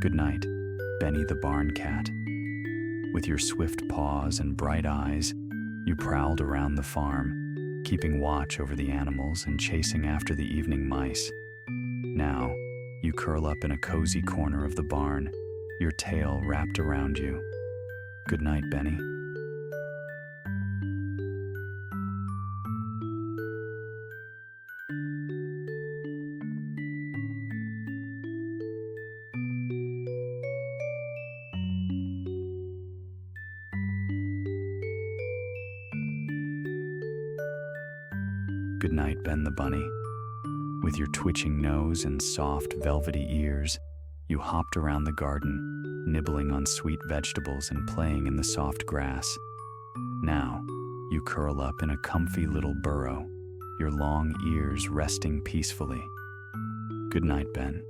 Goodnight, Benny the barn cat. With your swift paws and bright eyes, you prowled around the farm, keeping watch over the animals and chasing after the evening mice. Now, you curl up in a cozy corner of the barn, your tail wrapped around you. Good night, Benny. Good night, Ben the bunny. With your twitching nose and soft, velvety ears, you hopped around the garden, nibbling on sweet vegetables and playing in the soft grass. Now, you curl up in a comfy little burrow, your long ears resting peacefully. Good night, Ben.